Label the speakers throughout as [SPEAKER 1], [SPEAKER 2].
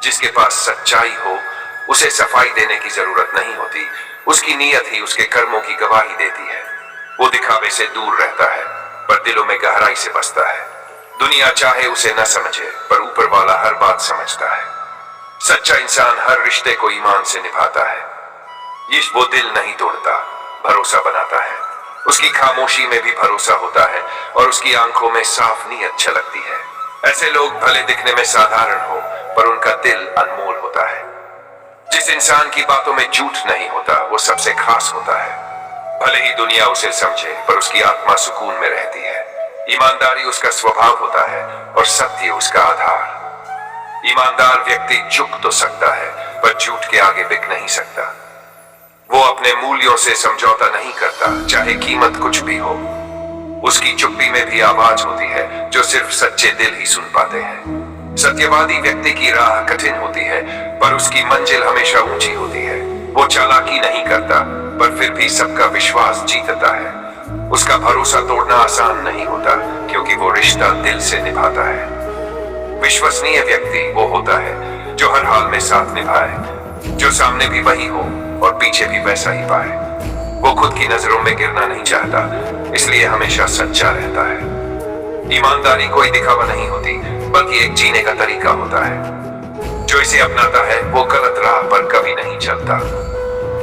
[SPEAKER 1] जिसके पास सच्चाई हो उसे सफाई देने की जरूरत नहीं होती, उसकी नीयत ही उसके कर्मों की गवाही देती है। वो दिखावे से दूर रहता है पर दिलों में गहराई से बसता है। दुनिया चाहे उसे न समझे पर ऊपर वाला हर बात समझता है। सच्चा इंसान हर रिश्ते को ईमान से निभाता है। वो दिल नहीं तोड़ता, भरोसा बनाता है। उसकी खामोशी में भी भरोसा होता है और उसकी आंखों में साफ नीयत झलकती है। ऐसे लोग भले दिखने में साधारण हो पर उनका दिल अनमोल होता है। जिस इंसान की बातों में झूठ नहीं होता वो सबसे खास होता है। भले ही दुनिया उसे समझे पर उसकी आत्मा सुकून में रहती है। ईमानदारी उसका स्वभाव होता है और सत्य उसका आधार। ईमानदार व्यक्ति झुक तो सकता है पर झूठ के आगे बिक नहीं सकता। वो अपने मूल्यों से समझौता नहीं करता, चाहे कीमत कुछ भी हो। उसकी चुप्पी में भी आवाज होती है जो सिर्फ सच्चे दिल ही सुन पाते हैं। सत्यवादी व्यक्ति की राह कठिन होती है पर उसकी मंजिल हमेशा ऊंची होती है। वो चालाकी नहीं करता पर फिर भी सबका विश्वास जीतता है। उसका भरोसा तोड़ना आसान नहीं होता क्योंकि वो रिश्ता दिल से निभाता है। विश्वसनीय व्यक्ति वो होता है जो हर हाल में साथ निभाए, जो सामने भी वही हो और पीछे भी वैसा ही पाए। वो खुद की नजरों में गिरना नहीं चाहता, इसलिए हमेशा सच्चा रहता है। ईमानदारी कोई दिखावा नहीं होती बल्कि एक जीने का तरीका होता है। जो इसे अपनाता है वो गलत राह पर कभी नहीं चलता।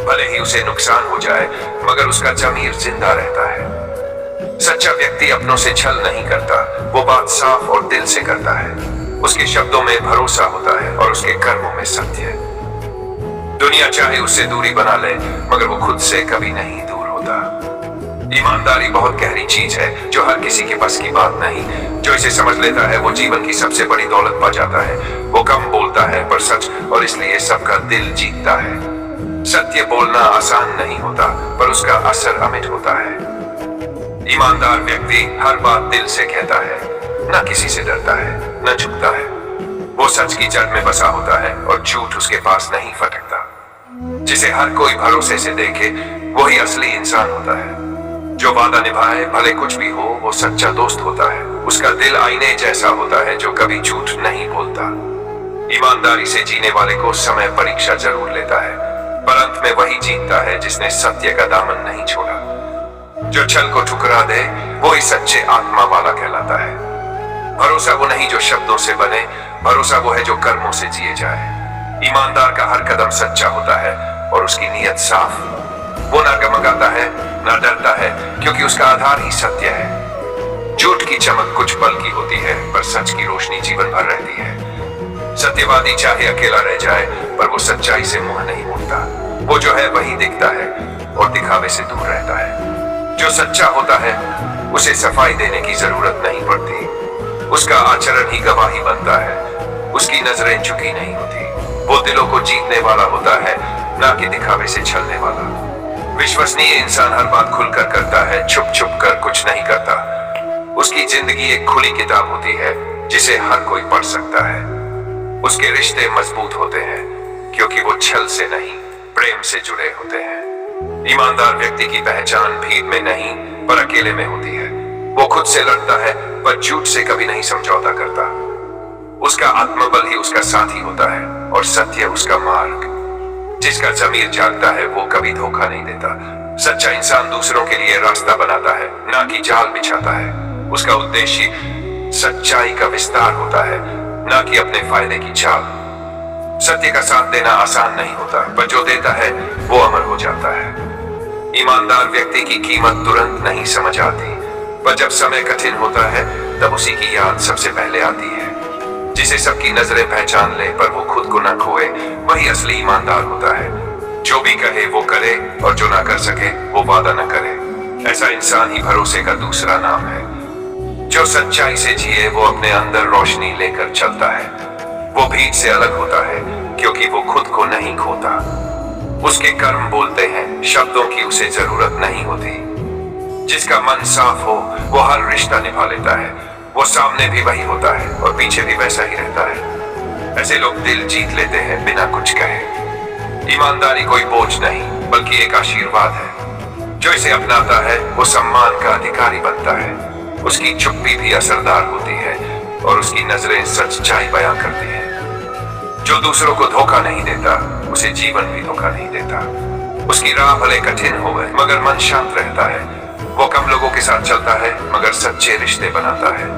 [SPEAKER 1] भले ही उसे नुकसान हो जाए मगर उसका ज़मीर जिंदा रहता है। सच्चा व्यक्ति अपनों से छल नहीं करता, वो बात साफ और दिल से करता है। उसके शब्दों में भरोसा होता है और उसके कर्मों में सत्य। दुनिया चाहे उससे दूरी बना ले मगर वो खुद से कभी नहीं दूर होता। ईमानदारी बहुत गहरी चीज है जो हर किसी के बस की बात नहीं। जो इसे समझ लेता है वो जीवन की सबसे बड़ी दौलत पा जाता है। वो कम बोलता है पर सच, और इसलिए सबका दिल जीतता है। सत्य बोलना आसान नहीं होता पर उसका असर अमिट होता है। ईमानदार व्यक्ति हर बात दिल से कहता है, न किसी से डरता है न झुकता है। वो सच की जड़ में बसा होता है और झूठ उसके पास नहीं फटकता। जिसे हर कोई भरोसे से देखे वही असली इंसान होता है। जो वादा निभाए भले कुछ भी हो वो सच्चा दोस्त होता है। उसका दिल आईने जैसा होता है जो कभी झूठ नहीं बोलता। ईमानदारी से जीने वाले को समय परीक्षा जरूर लेता है पर अंत में वही जीतता है जिसने सत्य का दामन नहीं छोड़ा। जो छल को ठुकरा दे वो ही सच्चे आत्मा वाला कहलाता है। भरोसा वो नहीं जो शब्दों से बने, भरोसा वो है जो कर्मों से जिए जाए। ईमानदार का हर कदम सच्चा होता है और उसकी नीयत साफ। वो ना गमगाता है ना डरता है क्योंकि उसका आधार ही सत्य है। झूठ की चमक कुछ पल की होती है पर सच की रोशनी जीवन भर रहती है। सत्यवादी चाहे अकेला रह जाए पर वो सच्चाई से मुंह नहीं मोड़ता। वो जो है वही दिखता है और दिखावे से दूर रहता है। जो सच्चा होता है उसे सफाई देने की जरूरत नहीं पड़ती। उसका आचरण ही गवाही बनता है। उसकी नजरें झुकी नहीं होती। वो दिलों को जीतने वाला होता है ना कि दिखावे से छलने वाला। विश्वसनीय इंसान हर बात खुलकर करता है, छुप छुप कर कुछ नहीं करता। उसकी जिंदगी एक खुली किताब होती है जिसे हर कोई पढ़ सकता है। उसके रिश्ते मजबूत होते हैं क्योंकि वो छल से नहीं प्रेम से जुड़े होते हैं। ईमानदार व्यक्ति की पहचान भीड़ में नहीं पर अकेले में होती है। वो खुद से लड़ता है पर झूठ से कभी नहीं समझौता करता। उसका आत्मबल ही उसका साथी होता है और सत्य उसका मार्ग। जिसका ज़मीर जागता है वो कभी धोखा नहीं देता। सच्चा इंसान दूसरों के लिए रास्ता बनाता है ना कि जाल बिछाता है। उसका उद्देश्य सच्चाई का विस्तार होता है ना कि अपने फायदे की चाल। सत्य का साथ देना आसान नहीं होता पर जो देता है वो अमर हो जाता है। ईमानदार व्यक्ति की कीमत तुरंत नहीं समझ आती पर जब समय कठिन होता है तब उसी की याद सबसे पहले आती है। जिसे सबकी नजरें पहचान ले पर वो खुद को न खोए वही असली ईमानदार होता है। जो भी कहे वो करे और जो ना कर सके वो वादा न करे। ऐसा इंसान ही भरोसे का दूसरा नाम है। जो सच्चाई से जिए वो अपने अंदर रोशनी लेकर चलता है। वो भीड़ से अलग होता है क्योंकि वो खुद को नहीं खोता। उसके कर्म बोलते हैं, शब्दों की उसे जरूरत नहीं होती। जिसका मन साफ हो वो हर रिश्ता निभा लेता है। वो सामने भी वही होता है और पीछे भी वैसा ही रहता है। ऐसे लोग दिल जीत लेते हैं बिना कुछ कहे। ईमानदारी कोई बोझ नहीं बल्कि एक आशीर्वाद है। जो इसे अपनाता है वो सम्मान का अधिकारी बनता है। उसकी चुप्पी भी असरदार होती है और उसकी नजरें सच्चाई बयां करती हैं। जो दूसरों को धोखा नहीं देता उसे जीवन भी धोखा नहीं देता। उसकी राह भले कठिन होवे मगर मन शांत रहता है। वो कम लोगों के साथ चलता है मगर सच्चे रिश्ते बनाता है।